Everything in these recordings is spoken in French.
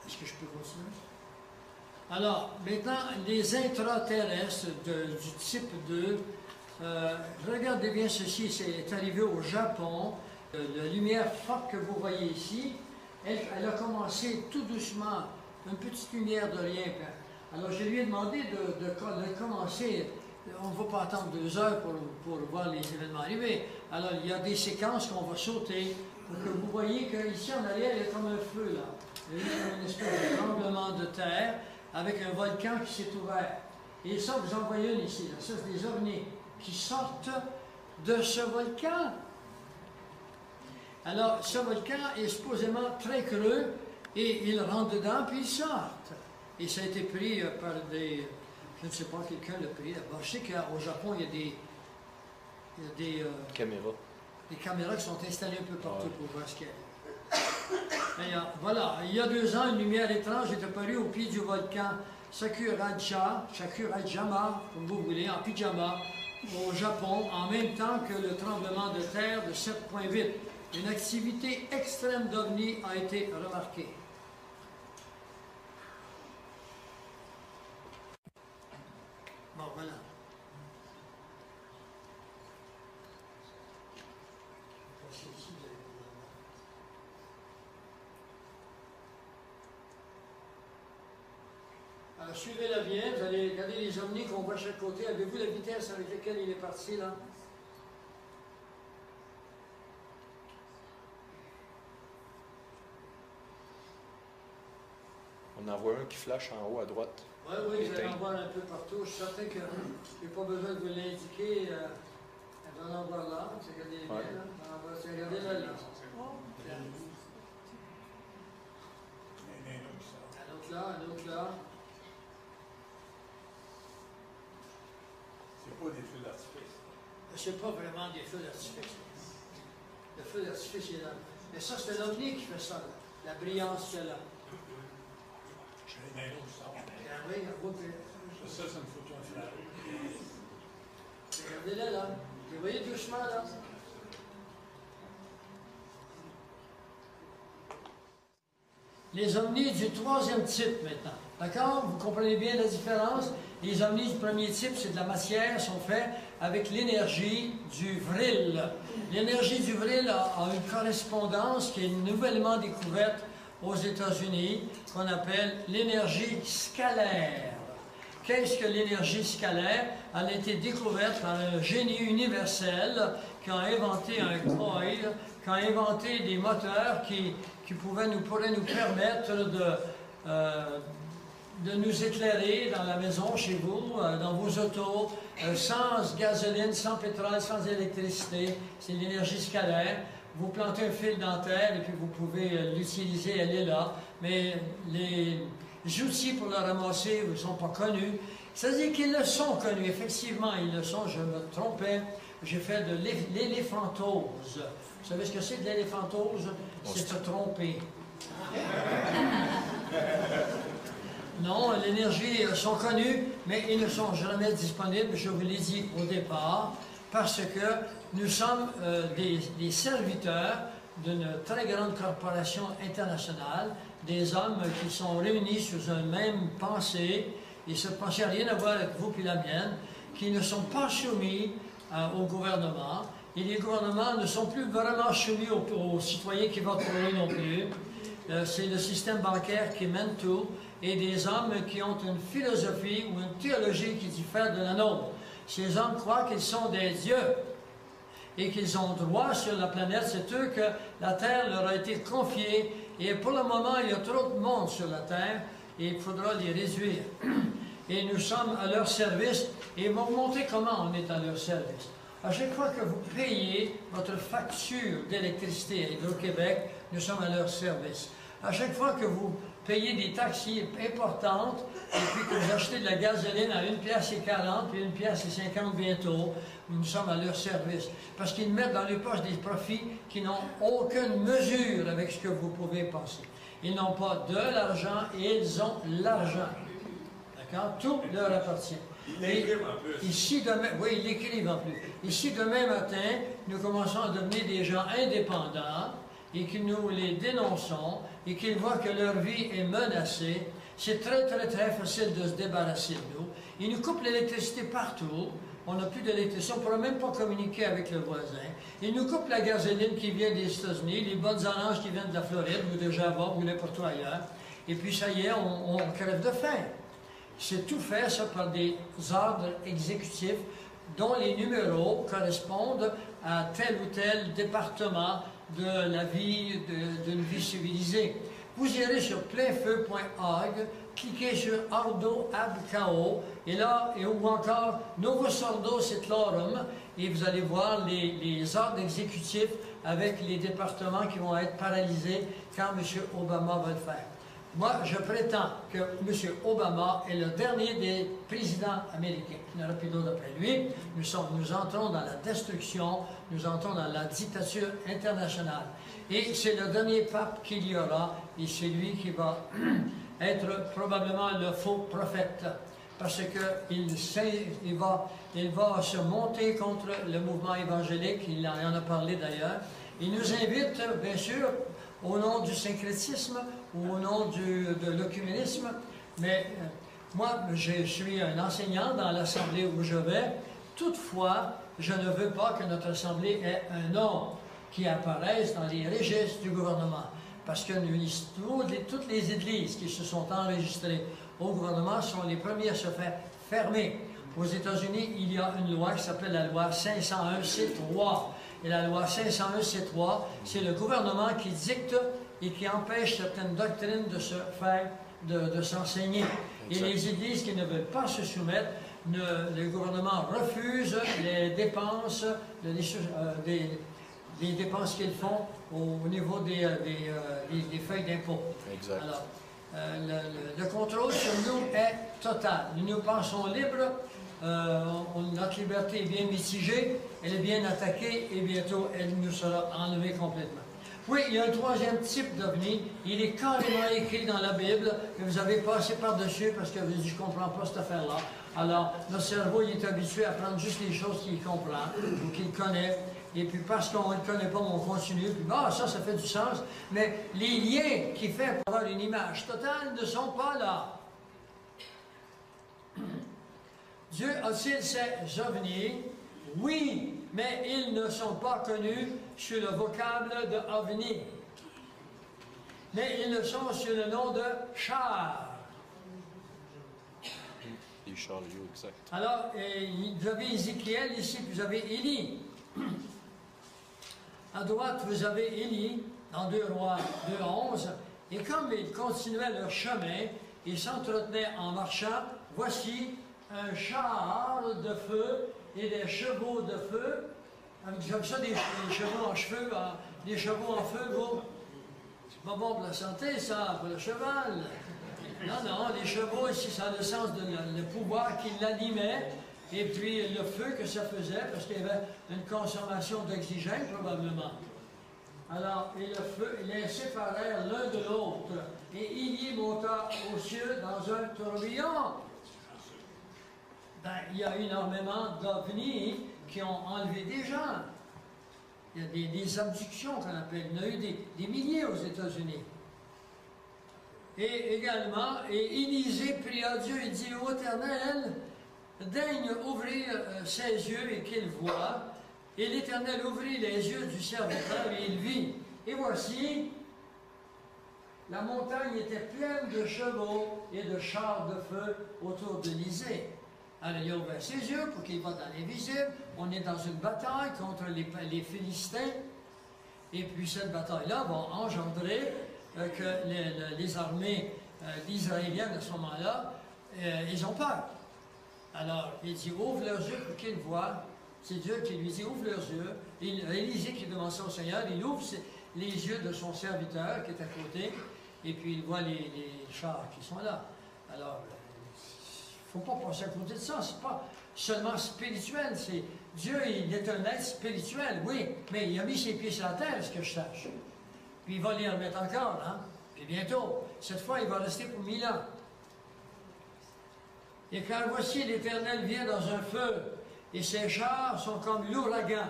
Est-ce que je peux continuer? Alors, maintenant, les intraterrestres du type 2, regardez bien ceci, c'est arrivé au Japon. La lumière forte que vous voyez ici, elle a commencé tout doucement, une petite lumière de rien. Alors, je lui ai demandé de commencer. On ne va pas attendre 2 heures pour voir les événements arriver. Alors, il y a des séquences qu'on va sauter pour que vous voyez qu'ici en arrière, il y a comme un feu là. Il y a une espèce de tremblement de terre avec un volcan qui s'est ouvert. Et ça, vous en voyez une ici. Là. Ça, c'est des ovnis qui sortent de ce volcan. Alors, ce volcan est supposément très creux et ils rentrent dedans puis ils sortent. Et ça a été pris par des... Je ne sais pas, quelqu'un l'a pris là-bas. Je sais qu'au Japon, il y a des caméras. Des caméras qui sont installées un peu partout pour voir ce qu'il y a. Voilà, il y a 2 ans, une lumière étrange est apparue au pied du volcan Sakurajima, comme vous voulez, en pyjama, au Japon, en même temps que le tremblement de terre de 7,8. Une activité extrême d'OVNI a été remarquée. Bon, voilà. Alors, suivez-la bien, vous allez regarder les ovnis qu'on voit à chaque côté. Avez-vous la vitesse avec laquelle il est parti, là? On en voit un qui flash en haut à droite. Oui, vous allez en voir un peu partout. Je suis certain que je n'ai pas besoin de vous l'indiquer. Elle va en voir là. Regardez bien, là. Regardez là. Un autre là, un autre là. C'est pas des feux d'artifice. C'est pas vraiment des feux d'artifice. Le feu d'artifice, il est là. Mais ça, c'est l'OVNI qui fait ça, là. La brillance qu'il y a là. J'ai un autre sort. Ça, c'est une photo infrarouge. Regardez-la, là. Vous voyez doucement, là. Les ovnis du 3e type, maintenant. D'accord? Vous comprenez bien la différence? Les ovnis du 1er type, c'est de la matière, sont faits avec l'énergie du vril. L'énergie du vril a une correspondance qui est nouvellement découverte aux États-Unis, qu'on appelle l'énergie scalaire. Qu'est-ce que l'énergie scalaire? Elle a été découverte par un génie universel qui a inventé un coil, qui a inventé des moteurs qui pourraient nous permettre de nous éclairer dans la maison, chez vous, dans vos autos, sans gasoline, sans pétrole, sans électricité. C'est l'énergie scalaire. Vous plantez un fil dans la terre et puis vous pouvez l'utiliser, elle est là. Mais les outils pour la ramasser ne sont pas connus. C'est-à-dire qu'ils le sont connus, effectivement, ils le sont, je me trompais. J'ai fait de l'éléphantose. Vous savez ce que c'est de l'éléphantose? C'est se tromper. Non, les énergies sont connues, mais ils ne sont jamais disponibles, je vous l'ai dit au départ, parce que nous sommes des serviteurs d'une très grande corporation internationale, des hommes qui sont réunis sous une même pensée, et cette pensée n'a rien à voir avec vous et la mienne, qui ne sont pas soumis au gouvernement, et les gouvernements ne sont plus vraiment soumis aux citoyens qui votent pour eux non plus. C'est le système bancaire qui mène tout, et des hommes qui ont une philosophie ou une théologie qui diffère de la nôtre. Ces hommes croient qu'ils sont des dieux et qu'ils ont droit sur la planète. C'est eux que la Terre leur a été confiée, et pour le moment, il y a trop de monde sur la Terre, et il faudra les réduire. Et nous sommes à leur service, et ils vont vous montrer comment on est à leur service. À chaque fois que vous payez votre facture d'électricité à Hydro-Québec, nous sommes à leur service. À chaque fois que vous payez des taxes importantes, et puis que vous achetez de la gasoline à 1,40 puis 1,50 bientôt, nous sommes à leur service. Parce qu'ils mettent dans les poches des profits qui n'ont aucune mesure avec ce que vous pouvez penser. Ils n'ont pas de l'argent, et ils ont l'argent. D'accord? Tout leur appartient. Ils l'écrivent en plus. Ici, demain, oui, ils l'écrivent en plus. Ici, demain matin, nous commençons à devenir des gens indépendants, et que nous les dénonçons et qu'ils voient que leur vie est menacée, c'est très facile de se débarrasser de nous. Ils nous coupent l'électricité partout. On n'a plus d'électricité, on ne pourra même pas communiquer avec le voisin. Ils nous coupent la gasoline qui vient des États-Unis, les bonnes oranges qui viennent de la Floride ou de Java ou n'importe où ailleurs. Et puis ça y est, on crève de faim. C'est tout fait, ça, par des ordres exécutifs dont les numéros correspondent à tel ou tel département de la vie, d'une vie civilisée. Vous irez sur plainfeu.org, cliquez sur Ordo ab Chaos, et là, ou encore Novus Ordo Seclorum, et vous allez voir les ordres exécutifs avec les départements qui vont être paralysés quand M. Obama va le faire. Moi, je prétends que M. Obama est le dernier des présidents américains. Il n'y en aura plus d'autres après lui. Nous entrons dans la destruction, nous entrons dans la dictature internationale. Et c'est le dernier pape qu'il y aura, et c'est lui qui va être probablement le faux prophète, parce qu'il va se monter contre le mouvement évangélique, il en a parlé d'ailleurs. Il nous invite, bien sûr, au nom du syncrétisme ou au nom de l'œcuménisme, mais moi, je suis un enseignant dans l'assemblée où je vais. Toutefois, je ne veux pas que notre assemblée ait un nom qui apparaisse dans les registres du gouvernement, parce que toutes les églises qui se sont enregistrées au gouvernement sont les premières à se faire fermer. Aux États-Unis, il y a une loi qui s'appelle la loi 501C3. Et la loi 501C3, c'est le gouvernement qui dicte et qui empêche certaines doctrines de se faire, de s'enseigner. Et les églises qui ne veulent pas se soumettre, le gouvernement refuse les dépenses, les dépenses qu'ils font au niveau des feuilles d'impôt. Exact. Alors, le contrôle sur nous est total. Nous pensons libres. Notre liberté est bien mitigée, elle est bien attaquée et bientôt elle nous sera enlevée complètement. Oui, il y a un troisième type d'OVNI, il est carrément écrit dans la Bible, que vous avez passé par-dessus parce que vous dites, je ne comprends pas cette affaire-là. Alors, notre cerveau il est habitué à prendre juste les choses qu'il comprend ou qu'il connaît, et puis parce qu'on ne le connaît pas, on continue, puis ça fait du sens, mais les liens qu'il fait pour avoir une image totale ne sont pas là. Dieu a-t-il ces ovnis? Oui, mais ils ne sont pas connus sur le vocable de ovni. Mais ils le sont sur le nom de chars. Les chariots, exact. Alors, vous avez Ézéchiel ici, puis vous avez Élie. À droite, vous avez Élie, dans 2 Rois 2:11. Et comme ils continuaient leur chemin, ils s'entretenaient en marchant, voici un char de feu et des chevaux de feu. Comme ça, des chevaux en cheveux, des chevaux en feu, c'est pas bon pour la santé, ça, pour le cheval. Non, les chevaux, ici, ça a le sens de le pouvoir qui l'animait, et puis le feu que ça faisait, parce qu'il y avait une consommation d'oxygène, probablement. Alors, et le feu, ils les séparèrent l'un de l'autre, et Élie monta aux cieux dans un tourbillon. Il y a énormément d'ovnis qui ont enlevé des gens. Il y a des abductions qu'on appelle. Il y en a eu des milliers aux États-Unis. Et également, Élisée pria Dieu et dit, ô Éternel, daigne ouvrir ses yeux et qu'il voie. Et l'Éternel ouvrit les yeux du serviteur et il vit. Et voici, la montagne était pleine de chevaux et de chars de feu autour d'Élisée. Alors, il a ouvert ses yeux pour qu'il va dans l'invisible. On est dans une bataille contre les Philistins. Et puis, cette bataille-là va engendrer que les armées d'Israéliens à ce moment-là, ils ont peur. Alors, il dit, ouvre leurs yeux pour qu'ils voient. C'est Dieu qui lui dit, ouvre leurs yeux. Élisée qui demande ça au Seigneur, il ouvre les yeux de son serviteur qui est à côté. Et puis, il voit les chars qui sont là. Alors, il ne faut pas passer à côté de ça. Ce n'est pas seulement spirituel. Dieu, il est un être spirituel, oui, mais il a mis ses pieds sur la terre, ce que je sache. Puis il va les remettre encore, hein? Puis bientôt. Cette fois, il va rester pour 1000 ans. Et car voici, l'Éternel vient dans un feu, et ses chars sont comme l'ouragan,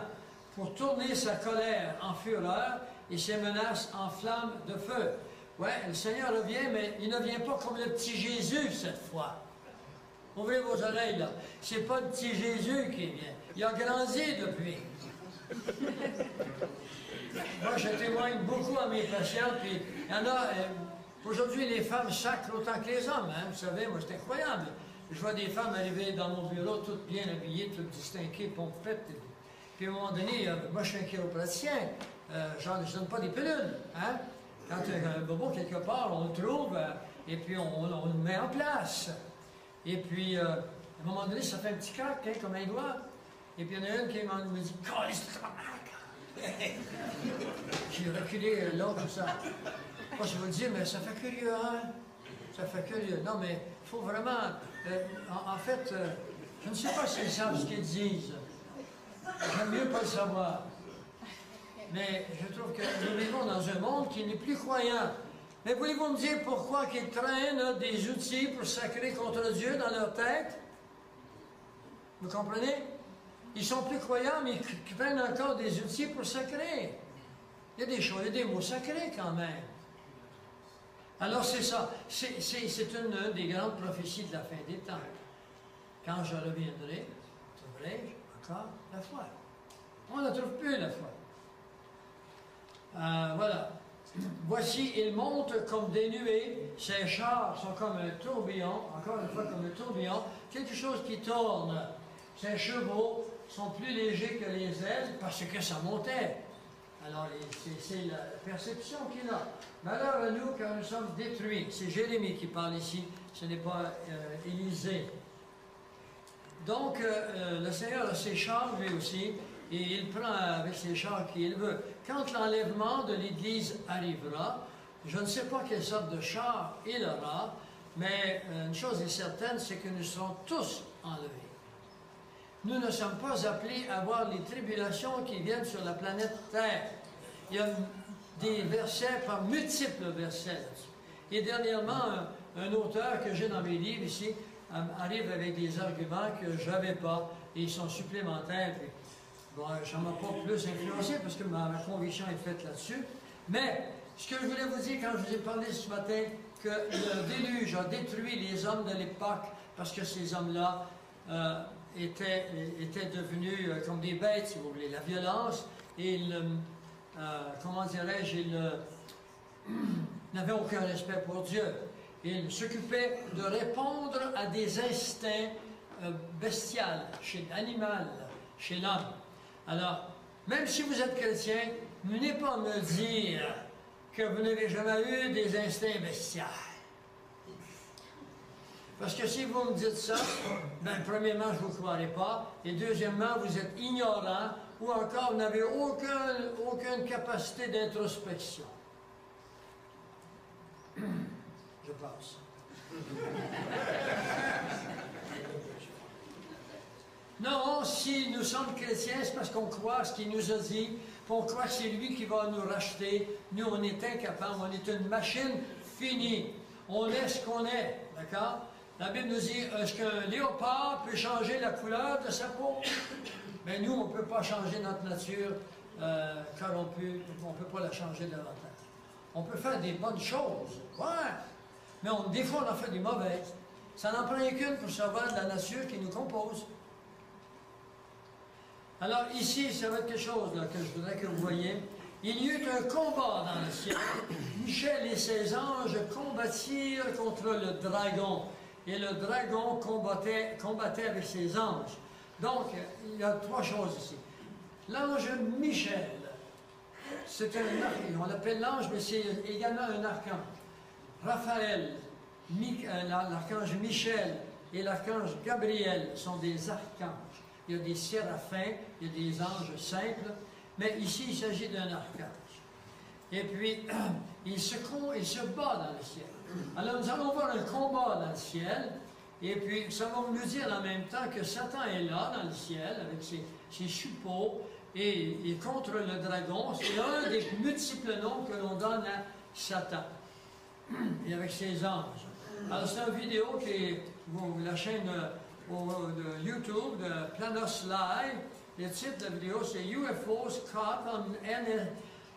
pour tourner sa colère en fureur, et ses menaces en flammes de feu. Ouais, le Seigneur revient, mais il ne vient pas comme le petit Jésus cette fois. Ouvrez vos oreilles, là. C'est pas le petit Jésus qui vient. Il a grandi depuis. Moi, je témoigne beaucoup à mes patients, puis il y en a... aujourd'hui, les femmes sacrent autant que les hommes, hein, vous savez, moi, c'est incroyable. Je vois des femmes arriver dans mon bureau, toutes bien habillées, toutes distinguées, pompettes. Puis à un moment donné, moi, je suis un chiropraticien, je ne donne pas des pilules, hein. Quand il y a un bobo quelque part, on le trouve, et puis on le met en place. Et puis, à un moment donné, ça fait un petit crack, hein, comme un doigt. Et puis, il y en a une qui me dit « Calisse, j'ai reculé l'autre, ça. Moi, je vais vous dire, mais ça fait curieux, hein? Ça fait curieux. Non, mais il faut vraiment... en fait, je ne sais pas s'ils savent ce qu'ils disent. J'aime mieux pas le savoir. Mais je trouve que nous vivons dans un monde qui n'est plus croyant. Mais pouvez-vous me dire pourquoi qu'ils traînent des outils pour sacrer contre Dieu dans leur tête? Vous comprenez? Ils sont plus croyants, mais ils prennent encore des outils pour sacrer. Il y a des choses, il y a des mots sacrés quand même. Alors c'est ça. C'est une des grandes prophéties de la fin des temps. Quand je reviendrai, trouverai-je encore la foi? On ne trouve plus la foi. Voilà. Voici, il monte comme des nuées, ses chars sont comme un tourbillon, encore une fois comme un tourbillon, quelque chose qui tourne. Ses chevaux sont plus légers que les ailes parce que ça montait. Alors, c'est la perception qu'il a. Malheur à nous car nous sommes détruits. C'est Jérémie qui parle ici, ce n'est pas Élisée. Donc, le Seigneur a ses chars lui aussi, et il prend avec ses chars qu'il veut. Quand l'enlèvement de l'Église arrivera, je ne sais pas quelle sorte de char il aura, mais une chose est certaine, c'est que nous serons tous enlevés. Nous ne sommes pas appelés à voir les tribulations qui viennent sur la planète Terre. Il y a des versets, par multiples versets là-dessus. Et dernièrement, un auteur que j'ai dans mes livres ici arrive avec des arguments que je n'avais pas, et ils sont supplémentaires. Puis, bon, ça ne m'a pas plus influencé parce que ma conviction est faite là-dessus. Mais ce que je voulais vous dire quand je vous ai parlé ce matin, que le déluge a détruit les hommes de l'époque parce que ces hommes-là étaient devenus comme des bêtes, si vous voulez. La violence et comment dirais-je, ils n'avaient aucun respect pour Dieu. Ils s'occupaient de répondre à des instincts bestials, animal, chez l'homme. Alors, même si vous êtes chrétien, venez pas me dire que vous n'avez jamais eu des instincts bestiaux. Parce que si vous me dites ça, ben, premièrement, je ne vous croirai pas, et deuxièmement, vous êtes ignorant, ou encore, vous n'avez aucune capacité d'introspection. Je passe. Non, si nous sommes chrétiens, c'est parce qu'on croit à ce qu'il nous a dit, on croit que c'est lui qui va nous racheter. Nous, on est incapables, on est une machine finie. On est ce qu'on est, d'accord? La Bible nous dit, est-ce qu'un léopard peut changer la couleur de sa peau? Mais nous, on ne peut pas changer notre nature corrompue, on ne peut pas la changer davantage. On peut faire des bonnes choses, ouais, mais des fois, on en fait des mauvaises. Ça n'en prend qu'une pour savoir de la nature qui nous compose. Alors ici, ça va être quelque chose là, que je voudrais que vous voyez. Il y eut un combat dans le ciel. Michel et ses anges combattirent contre le dragon. Et le dragon combattait avec ses anges. Donc, il y a trois choses ici. L'ange Michel, c'est on l'appelle l'ange, mais c'est également un archange. Raphaël, l'archange Michel et l'archange Gabriel sont des archanges. Il y a des séraphins, il y a des anges simples, mais ici, il s'agit d'un archange. Et puis, il se bat dans le ciel. Alors, nous allons voir un combat dans le ciel, et puis, ça va nous dire en même temps que Satan est là, dans le ciel, avec ses suppôts, et contre le dragon. C'est un des multiples noms que l'on donne à Satan, et avec ses anges. Alors, c'est une vidéo qui est la chaîne de YouTube de Planos Live. Le titre de la vidéo, c'est UFOs caught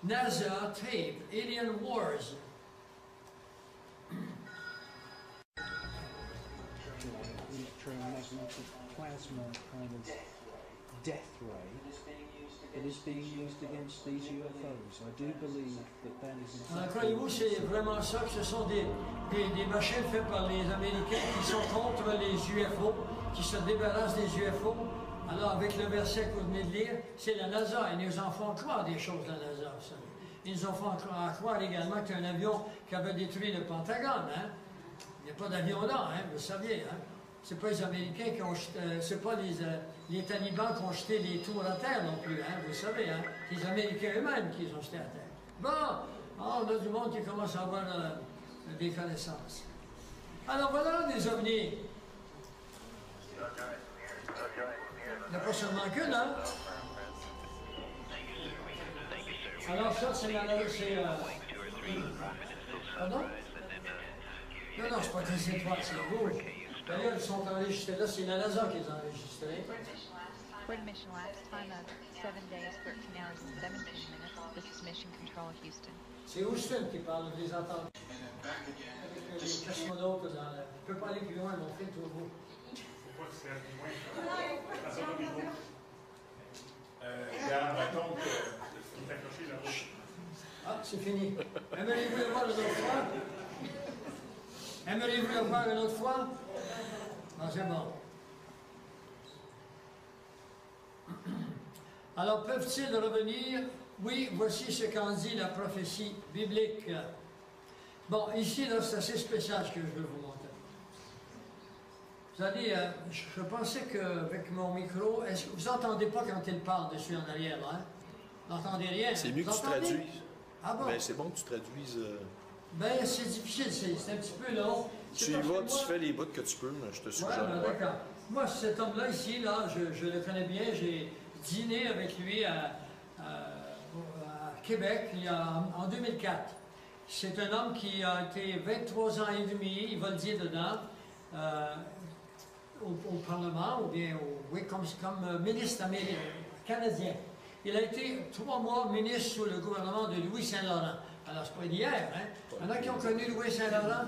NASA tape, Alien Wars. Electromagnetic plasma kind of death ray that is being used against these UFOs. I do believe that is Alors, croyez-vous, c'est vraiment ça, que ce sont des machines faites par les Américains qui sont contre les UFO, qui se débarrassent des UFO. Alors, avec le verset que vous venez de lire, c'est la NASA. Ils nous en font croire des choses, la NASA. Ça. Ils nous en font croire également qu'il y a un avion qui avait détruit le Pentagone. Hein? Il n'y a pas d'avion là, hein? Vous saviez. Hein? C'est pas les Américains qui ont c'est pas les talibans qui ont jeté les tours à terre non plus, hein? Vous savez. Hein? C'est les Américains eux-mêmes qui les ont jetés à terre. Bon, on a du monde qui commence à avoir des connaissances. Alors voilà des ovnis. Il n'y a pas seulement qu'une, hein? Alors ça, c'est la... Pardon? Non, non, c'est pas des étoiles, c'est vous. D'ailleurs, ils sont enregistrés là, c'est la NASA qui les a enregistrés. Report mission last time of 7 days, 13 hours and 17 minutes. This is Mission Control Houston. C'est Houston qui parle, je les entends. Avec les cosmonautes, je ne peux pas aller plus loin, mon fait tout beau. Faut pas que c'est loin. À ça, au niveau. Regarde, mettons qu'il est accroché là-bas. Ah, c'est fini. Aimeriez-vous le voir une autre fois? Aimeriez-vous le voir une autre fois? Non, c'est bon. Alors, peuvent-ils revenir? Oui, voici ce qu'en dit la prophétie biblique. Bon, ici, là, c'est assez spécial ce que je veux vous montrer. Vous allez, je pensais qu'avec mon micro, est-ce que vous n'entendez pas quand il parle dessus en arrière, hein? Vous n'entendez rien? C'est mieux que tu traduises. Ah bon? Ben, c'est bon que tu traduises. Ben, c'est difficile, c'est un petit peu long. Tu y vas, tu fais les bouts que tu peux, mais je te suggère. Ouais, ben, d'accord. Moi, cet homme-là ici, là, je le connais bien, j'ai dîné avec lui à Québec en 2004. C'est un homme qui a été 23 ans et demi, il va le dire dedans, au Parlement, ou bien comme ministre canadien. Il a été 3 mois ministre sous le gouvernement de Louis Saint-Laurent. Alors, c'est pas d'hier, hein? Il y en a qui ont connu Louis Saint-Laurent?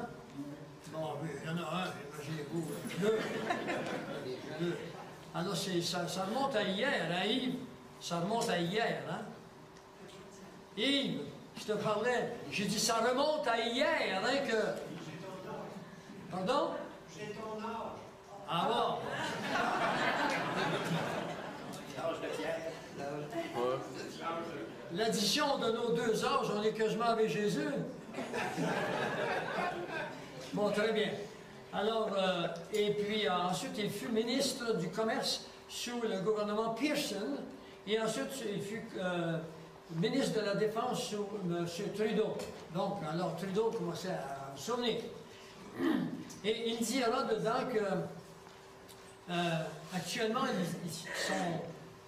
Bon, oui, il y en a un, imaginez-vous, deux. Alors, ça remonte à hier, hein, Yves? Ça remonte à hier, hein? Yves, je te parlais, j'ai dit ça remonte à hier, hein, que... Pardon? J'ai ton âge. Ah bon? L'âge de Pierre. L'addition de nos deux âges, on est quasiment avec Jésus. Bon, très bien. Alors, et puis ensuite, il fut ministre du Commerce sous le gouvernement Pearson, et ensuite, il fut ministre de la Défense sous M. Trudeau. Donc, alors, Trudeau commençait à se souvenir. Et il dira dedans que, actuellement,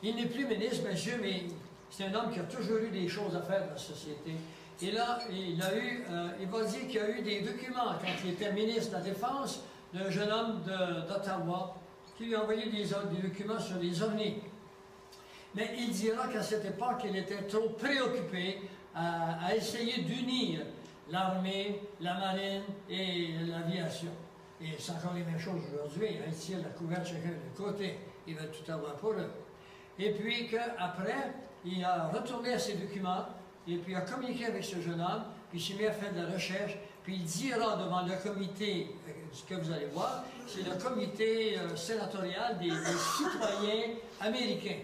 il n'est plus ministre, bien sûr, mais c'est un homme qui a toujours eu des choses à faire dans la société. Et là, il va dire qu'il y a eu des documents, quand il était ministre de la Défense, d'un jeune homme d'Ottawa, qui lui a envoyé des documents sur les ovnis. Mais il dira qu'à cette époque, il était trop préoccupé à essayer d'unir l'armée, la marine et l'aviation. Et c'est encore les mêmes choses aujourd'hui. Ils tirent la couverte chacun de côté. Ils veulent tout avoir pour eux. Et puis qu'après, il a retourné à ses documents, et puis a communiqué avec ce jeune homme, puis il s'est mis à faire de la recherche, puis il dira devant le comité, ce que vous allez voir, c'est le comité sénatorial des citoyens américains.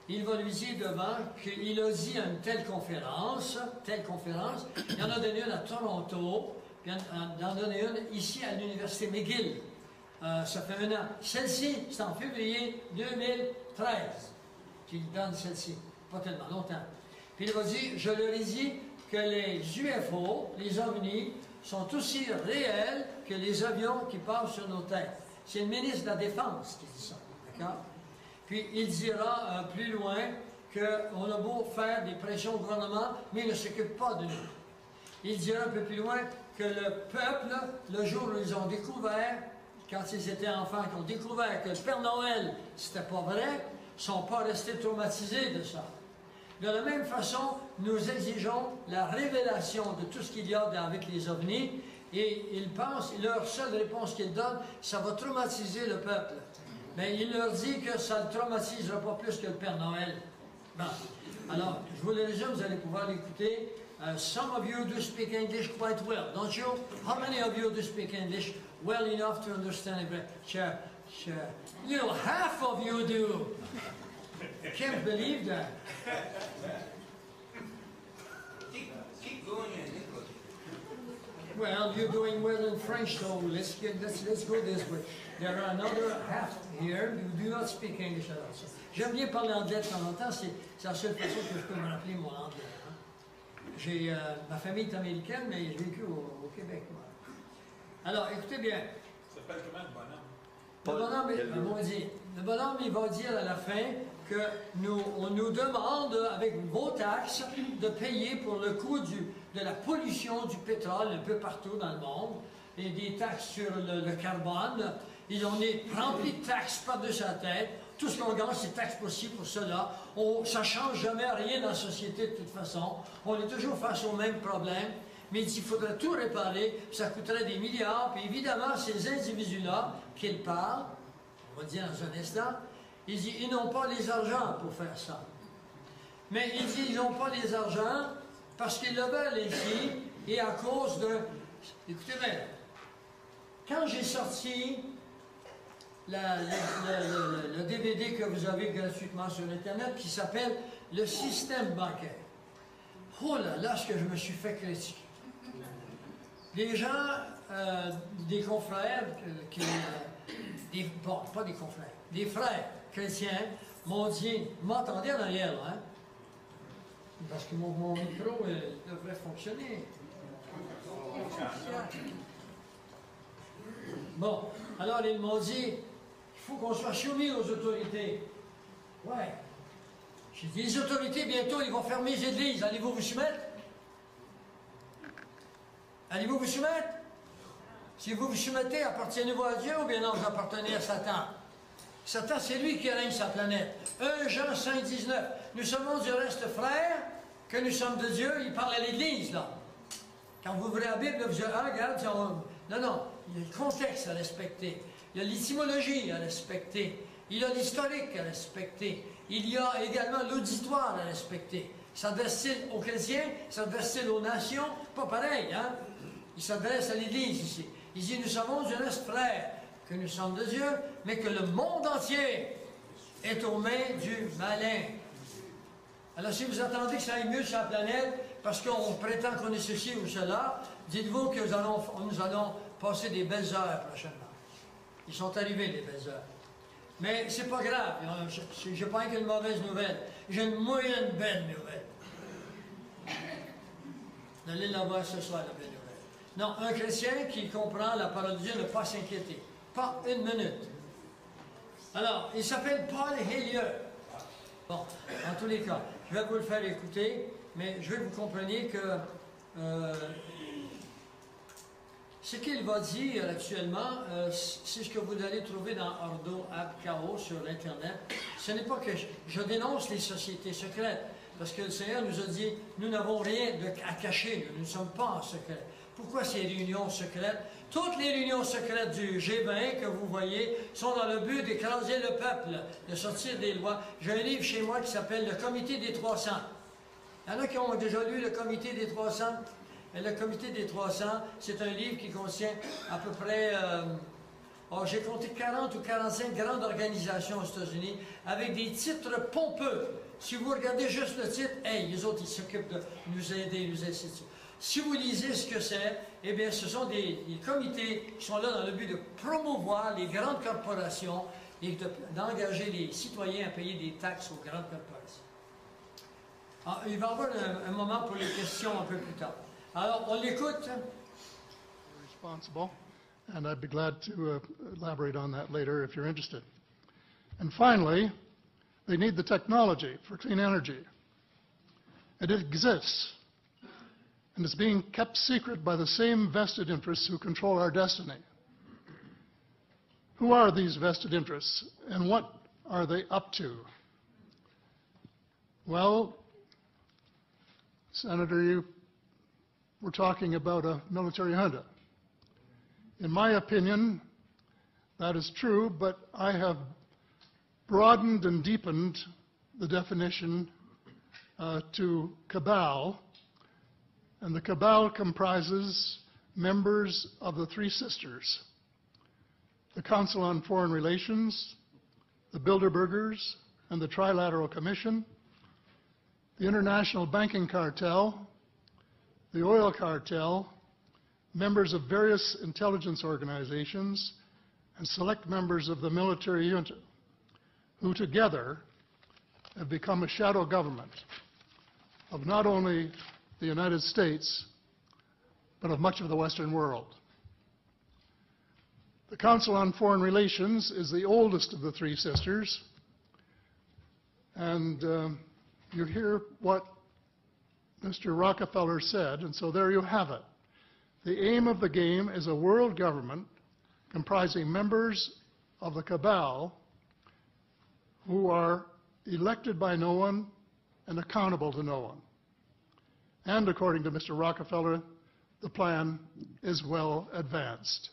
Il va lui dire devant qu'il a dit à une telle conférence, il en a donné une à Toronto, puis il en a donné une ici à l'université McGill. Ça fait 1 an. Celle-ci, c'est en février 2013 qu'il donne celle-ci. Pas tellement longtemps. Puis il va dire, je leur ai dit que les UFO, les ovnis, sont aussi réels que les avions qui passent sur nos têtes. C'est le ministre de la Défense qui dit ça. D'accord? Puis il dira plus loin qu'on a beau faire des pressions au gouvernement, mais il ne s'occupe pas de nous. Il dira un peu plus loin que le peuple, le jour où ils ont découvert, quand ils étaient enfants, qu'ils ont découvert que le Père Noël, c'était pas vrai, ne sont pas restés traumatisés de ça. De la même façon, nous exigeons la révélation de tout ce qu'il y a avec les ovnis, et ils pensent, leur seule réponse qu'ils donnent, ça va traumatiser le peuple. Mais il leur dit que ça ne traumatisera pas plus que le Père Noël. Bon. Alors, je vous le résume, vous allez pouvoir l'écouter. Some of you do speak English quite well, don't you? How many of you do speak English well enough to understand it? Sure. You know, half of you do. I can't believe that. Keep going in English. Well, you're doing well in French, so let's go this way. There are another half here who do not speak English at all. So, j'aime bien parler anglais de temps en temps, c'est la seule façon que je peux me rappeler mon anglais. Hein. Ma famille est américaine, mais j'ai vécu au Québec, moi. Alors, écoutez bien. Ça s'appelle comment le bonhomme? Le bonhomme, il va dire à la fin que on nous demande, avec vos taxes, de payer pour le coût de la pollution du pétrole un peu partout dans le monde, et des taxes sur le carbone. On est rempli de taxes par-dessus la tête. Tout ce qu'on gagne, c'est taxes possibles pour cela. Ça ne change jamais rien dans la société de toute façon. On est toujours face au même problème. Mais il faudrait tout réparer, ça coûterait des milliards. Puis évidemment, ces individus-là, qu'ils parlent, on va dire dans un instant, ils n'ont pas les argents pour faire ça. Mais ils disent qu'ils n'ont pas les argents parce qu'ils le veulent ici et à cause de... Écoutez bien, quand j'ai sorti le DVD que vous avez gratuitement sur Internet qui s'appelle « Le système bancaire », oh là là, ce que je me suis fait critiquer. Les gens, des confrères, pas des confrères, des frères chrétiens m'ont dit, m'entendez en arrière, hein? Parce que mon micro devrait fonctionner. Bon, alors ils m'ont dit, il faut qu'on soit soumis aux autorités. Ouais. J'ai dit, les autorités, bientôt, ils vont fermer les églises. Allez-vous vous soumettre? Allez-vous vous soumettre? Si vous vous soumettez, appartenez-vous à Dieu ou bien non, vous appartenez à Satan? Satan, c'est lui qui règne sa planète. 1 Jean 5, 19. Nous sommes du reste frères, que nous sommes de Dieu. Il parle à l'Église, là. Quand vous ouvrez la Bible, vous dites, ah, regarde, non, il y a le contexte à respecter. Il y a l'étymologie à respecter. Il y a l'historique à respecter. Il y a également l'auditoire à respecter. S'adresse-t-il aux chrétiens? S'adresse-t-il aux nations? Pas pareil, hein? Il s'adresse à l'Église ici. Il dit, nous sommes du reste frères, que nous sommes de Dieu, mais que le monde entier est aux mains du malin. Alors si vous attendez que ça aille mieux sur la planète, parce qu'on prétend qu'on est ceci ou cela, dites-vous que nous allons passer des belles heures prochainement. Ils sont arrivés, les belles heures. Mais c'est pas grave, je n'ai pas qu'une mauvaise nouvelle. J'ai une moyenne belle nouvelle. Vous allez la voir ce soir, la belle nouvelle. Non, un chrétien qui comprend la parole de Dieu ne pas s'inquiéter. Pas une minute. Alors, il s'appelle Paul Hellyer. Bon, en tous les cas, je vais vous le faire écouter, mais je veux que vous compreniez que ce qu'il va dire actuellement, c'est ce que vous allez trouver dans Ordo Ab Chaos sur Internet. Ce n'est pas que je dénonce les sociétés secrètes, parce que le Seigneur nous a dit, nous n'avons rien à cacher, nous ne sommes pas en secret. Pourquoi ces réunions secrètes? Toutes les réunions secrètes du G20 que vous voyez sont dans le but d'écraser le peuple, de sortir des lois. J'ai un livre chez moi qui s'appelle « Le Comité des 300 ». Il y en a qui ont déjà lu « Le Comité des 300 ». Et le Comité des 300, c'est un livre qui contient à peu près, j'ai compté 40 ou 45 grandes organisations aux États-Unis avec des titres pompeux. Si vous regardez juste le titre, hey, les autres, ils s'occupent de nous aider, nous ainsi de suite. Si vous lisez ce que c'est, eh bien, ce sont des comités qui sont là dans le but de promouvoir les grandes corporations et d'engager les citoyens à payer des taxes aux grandes corporations. Alors, il va y avoir un moment pour les questions un peu plus tard. Alors, on l'écoute. Responsible, and I'd be glad to elaborate on that later if you're interested. And finally, they need the technology for clean energy. It exists, and it's being kept secret by the same vested interests who control our destiny. Who are these vested interests, and what are they up to? Well, Senator, you were talking about a military junta. In my opinion, that is true, but I have broadened and deepened the definition to cabal, and the cabal comprises members of the Three Sisters: the Council on Foreign Relations, the Bilderbergers, and the Trilateral Commission, the International Banking Cartel, the Oil Cartel, members of various intelligence organizations, and select members of the military junta, who together have become a shadow government of not only the United States, but of much of the Western world. The Council on Foreign Relations is the oldest of the Three Sisters, and you hear what Mr. Rockefeller said, and so there you have it. The aim of the game is a world government comprising members of the cabal who are elected by no one and accountable to no one. And according to Mr. Rockefeller, the plan is well advanced.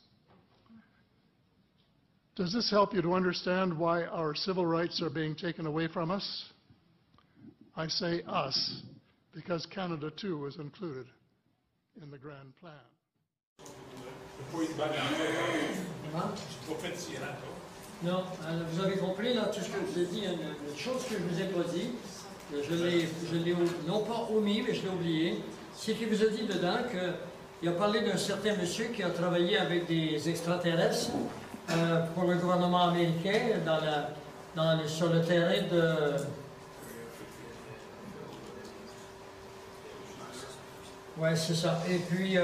Does this help you to understand why our civil rights are being taken away from us? I say us, because Canada too is included in the grand plan. Non, vous avez compris là tout ce que je vous ai dit. Une chose que je ne vous ai pas dit, je l'ai non pas omis, mais je l'ai oublié, c'est qu'il vous a dit dedans qu'il a parlé d'un certain monsieur qui a travaillé avec des extraterrestres pour le gouvernement américain sur le terrain de... Oui, c'est ça. Et puis,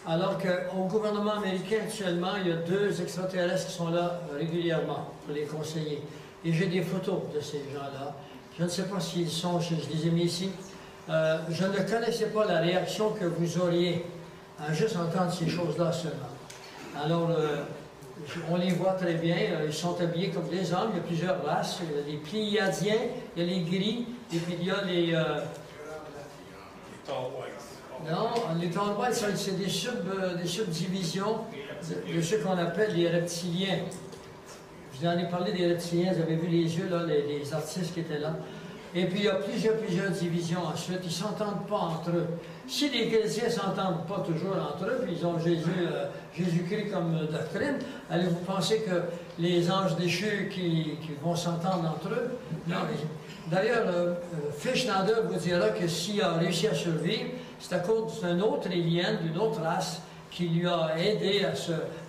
alors qu'au gouvernement américain, actuellement, il y a 2 extraterrestres qui sont là régulièrement pour les conseiller. Et j'ai des photos de ces gens-là. Je ne sais pas s'ils sont, je les ai mis ici. Je ne connaissais pas la réaction que vous auriez à juste entendre ces choses-là seulement. Alors, on les voit très bien. Ils sont habillés comme des hommes. Il y a plusieurs races. Il y a les Pléiadiens, il y a les gris, et puis il y a les... Non, les Tall Whites, c'est des subdivisions de ce qu'on appelle les reptiliens. Je vous en ai parlé des reptiliens, vous avez vu les yeux, là, les artistes qui étaient là. Et puis il y a plusieurs divisions ensuite, ils ne s'entendent pas entre eux. Si les chrétiens ne s'entendent pas toujours entre eux, puis ils ont Jésus-Christ comme doctrine, allez-vous penser que les anges déchus qui vont s'entendre entre eux? Non. D'ailleurs, Fishlander vous dira que s'il a réussi à survivre, c'est à cause d'un autre alien, d'une autre race, qui lui a aidé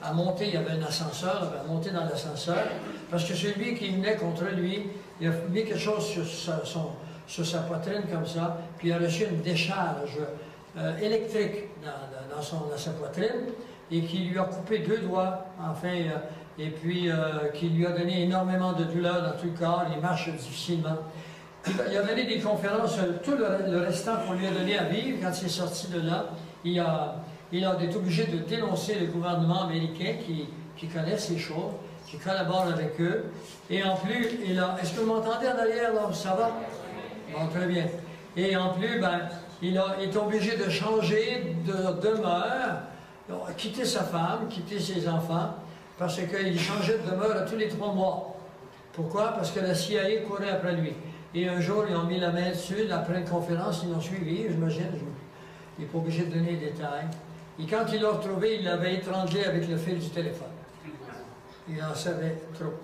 à monter. Il y avait un ascenseur, il avait monté dans l'ascenseur, parce que celui qui venait contre lui, il a mis quelque chose sur sa poitrine comme ça, puis il a reçu une décharge électrique dans sa poitrine, et qui lui a coupé 2 doigts, enfin, et puis qui lui a donné énormément de douleur dans tout le corps, il marche difficilement. Il a donné des conférences, tout le restant qu'on lui a donné à vivre. Quand il est sorti de là, il a été obligé de dénoncer le gouvernement américain qui connaît ces choses, qui collabore avec eux. Et en plus, est-ce que vous m'entendez en arrière, là? Ça va? Bon, très bien. Et en plus, il est obligé de changer de demeure, quitter sa femme, quitter ses enfants, parce qu'il changeait de demeure tous les 3 mois. Pourquoi? Parce que la CIA courait après lui. Et un jour, ils ont mis la main dessus, après une conférence, ils l'ont suivi, j'imagine. Il n'est pas obligé de donner des détails. Et quand ils l'ont retrouvé, il l'avait étranglé avec le fil du téléphone. Il en savait trop.